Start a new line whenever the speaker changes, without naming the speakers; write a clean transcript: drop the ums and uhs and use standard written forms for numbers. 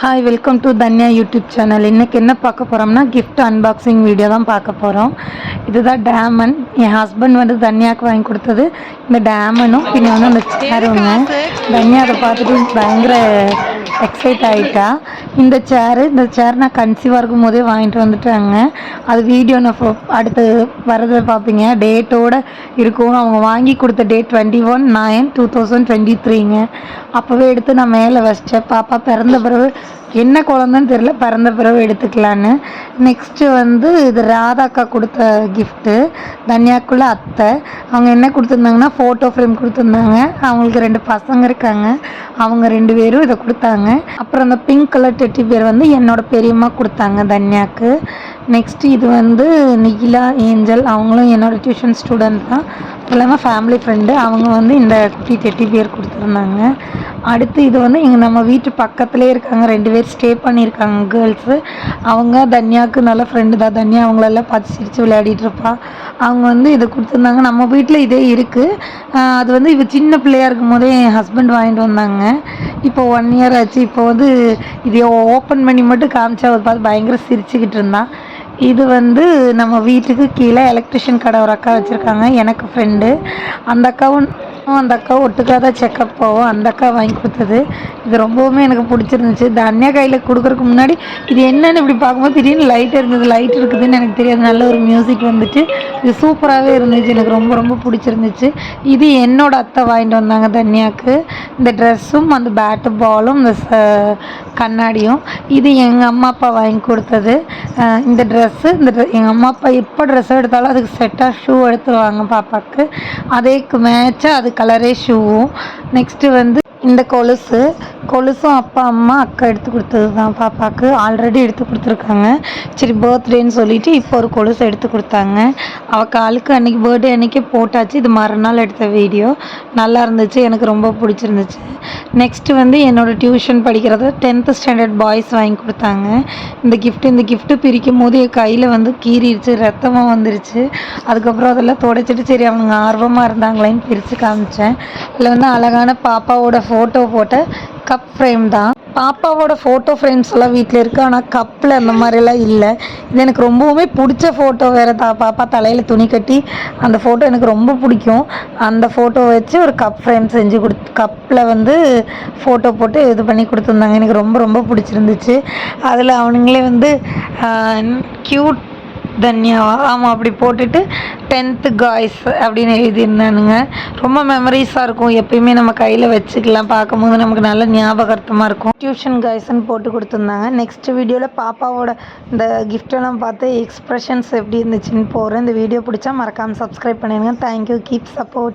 Hi welcome to Dhanya YouTube channel. இன்றைக்கி என்ன பார்க்க போகிறோம்னா கிஃப்ட் அன்பாக்சிங் வீடியோ தான் பார்க்க போகிறோம். இதுதான் டேமன். என் ஹஸ்பண்ட் வந்து தன்யாவுக்கு வாங்கி கொடுத்தது இந்த டேமனும் பின்ன வந்து அந்த சேருங்க. தன்யா அதை பார்த்துட்டு பயங்கர எக்ஸைட் ஆகிட்டா. இந்த சேர் நான் கன்சீவாக இருக்கும் போதே வாங்கிட்டு வந்துட்டாங்க. அது வீடியோ நான் அடுத்து வரதை பார்ப்பீங்க. டேட்டோடு இருக்கும். அவங்க வாங்கி கொடுத்த டேட் 21/9/2023ங்க. அப்போவே எடுத்து நான் மேலே வச்சிட்டேன். பாப்பா பிறந்த பிறகு என்ன குழந்தைன்னு தெரியல, பிறந்த பிறகு எடுத்துக்கலான்னு. நெக்ஸ்ட்டு வந்து இது ராதாக்கா கொடுத்த கிஃப்ட்டு. தன்யாக்குள்ள அத்தை அவங்க என்ன கொடுத்துருந்தாங்கன்னா ஃபோட்டோ ஃப்ரேம் கொடுத்துருந்தாங்க. அவங்களுக்கு 2 பசங்க இருக்காங்க. அவங்க 2 பேரும் இதை கொடுத்தாங்க. அப்புறம் அந்த பிங்க் கலர் டெட்டி பேர் வந்து என்னோடய பெரியம்மா கொடுத்தாங்க தன்யாவுக்கு. நெக்ஸ்ட்டு இது வந்து நிகிலா ஏஞ்சல், அவங்களும் என்னோடய டியூஷன் ஸ்டூடெண்ட் தான். எல்லாமே ஃபேமிலி ஃப்ரெண்டு. அவங்க வந்து இந்த குட்டி டெட்டி பேர் கொடுத்துருந்தாங்க. அடுத்து இது வந்து நம்ம வீட்டு பக்கத்துலேயே இருக்காங்க. 2 பேர் ஸ்டே பண்ணியிருக்காங்க கேர்ள்ஸு. அவங்க தன்யாவுக்கு நல்ல ஃப்ரெண்டு தான். தன்யா அவங்களெல்லாம் பார்த்து சிரித்து விளையாடிட்டுருப்பா. அவங்க வந்து இதை கொடுத்துருந்தாங்க. நம்ம வீட்டில் இதே இருக்குது. அது வந்து இப்போ சின்ன பிள்ளையாக இருக்கும் போதே என் ஹஸ்பண்ட் வாங்கிட்டு வந்தாங்க. இப்போ 1 இயர் ஆச்சு. இப்போ வந்து இதை ஓப்பன் பண்ணி மட்டும் காமிச்சா அதை பார்த்து பயங்கர சிரிச்சுக்கிட்டு இருந்தான். இது வந்து நம்ம வீட்டுக்கு கீழே எலக்ட்ரிஷியன் கடை ஒரு அக்கா வச்சுருக்காங்க, எனக்கு ஃப்ரெண்டு. அந்த அக்காவும் ஒட்டுக்காக தான் செக்கப் போவோம். அந்த அக்கா வாங்கி கொடுத்தது. இது ரொம்பவுமே எனக்கு பிடிச்சிருந்துச்சு. தன்யா கையில் கொடுக்குறதுக்கு முன்னாடி இது என்னென்னு இப்படி பார்க்கும்போது திடீர்னு லைட் இருந்தது. லைட் இருக்குதுன்னு எனக்கு தெரியாது. நல்ல ஒரு மியூசிக் வந்துட்டு இது சூப்பராகவே இருந்துச்சு. எனக்கு ரொம்ப ரொம்ப பிடிச்சிருந்துச்சு. இது என்னோடய அத்தை வாங்கிட்டு வந்தாங்க தன்யாவுக்கு. இந்த ட்ரெஸ்ஸும் அந்த பேட்டு பாலும் இந்த கண்ணாடியும் இது எங்கள் அம்மா அப்பா வாங்கி கொடுத்தது. இந்த ட்ரெஸ்ஸு எங்கள் அம்மா அப்பா எப்போ ட்ரெஸ் எடுத்தாலும் அதுக்கு செட்டாக ஷூ எடுத்துருவாங்க பாப்பாவுக்கு. அதேக்கு மேட்சாக அது கலரே ஷூவும். நெக்ஸ்ட்டு வந்து இந்த கொலுசும் அப்பா அம்மா அக்கா எடுத்து கொடுத்தது தான் பாப்பாவுக்கு. ஆல்ரெடி எடுத்து கொடுத்துருக்காங்க. சரி பர்த்டேன்னு சொல்லிவிட்டு இப்போ ஒரு கொலுசு எடுத்து கொடுத்தாங்க. அவள் காலுக்கு அன்றைக்கி பர்த்டே அன்றைக்கி போட்டாச்சு. இது மறுநாள் எடுத்த வீடியோ. நல்லா இருந்துச்சு. எனக்கு ரொம்ப பிடிச்சிருந்துச்சு. நெக்ஸ்ட்டு வந்து என்னோடய டியூஷன் படிக்கிறது 10th ஸ்டாண்டர்ட் பாய்ஸ் வாங்கி கொடுத்தாங்க இந்த கிஃப்ட்டு பிரிக்கும் போது என் கையில் வந்து கீறிடுச்சு, ரத்தமாக வந்துருச்சு. அதுக்கப்புறம் அதெல்லாம் துடைச்சிட்டு சரி அவங்க ஆர்வமாக இருந்தாங்களேன்னு பிரித்து காமிச்சேன். இதில் வந்து அழகான பாப்பாவோட ஃபோட்டோ போட்ட கப் ஃப்ரேம் தான். பாப்பாவோட ஃபோட்டோ ஃப்ரேம்ஸ் எல்லாம் வீட்டில் இருக்குது. ஆனால் கப்பில் அந்த மாதிரிலாம் இல்லை. இது எனக்கு ரொம்பவுமே பிடிச்ச ஃபோட்டோ வேறு தான். பாப்பா தலையில் துணி கட்டி அந்த ஃபோட்டோ எனக்கு ரொம்ப பிடிக்கும். அந்த ஃபோட்டோ வச்சு ஒரு கப் ஃப்ரேம் செஞ்சு கப்பில் வந்து ஃபோட்டோ போட்டு இது பண்ணி கொடுத்துருந்தாங்க. எனக்கு ரொம்ப ரொம்ப பிடிச்சிருந்துச்சு. அதில் அவனுங்களே வந்து க்யூட் தன்யாவா ஆமாம் அப்படி போட்டுட்டு 10th காய்ஸ் அப்படின்னு எழுதியிருந்தானுங்க. ரொம்ப மெமரிஸாக இருக்கும். எப்பயுமே நம்ம கையில் வச்சுக்கலாம். பார்க்கும்போது நமக்கு நல்ல ஞாபகார்த்தமாக இருக்கும். டியூஷன் காய்ஸ்ன்னு போட்டு கொடுத்துருந்தாங்க. நெக்ஸ்ட் வீடியோவில் பாப்பாவோட இந்த கிஃப்டெல்லாம் பார்த்து எக்ஸ்ப்ரெஷன்ஸ் எப்படி இருந்துச்சுன்னு போகிறேன். இந்த வீடியோ பிடிச்சா மறக்காமல் சப்ஸ்கிரைப் பண்ணிடுங்க. தேங்க்யூ. Keep support.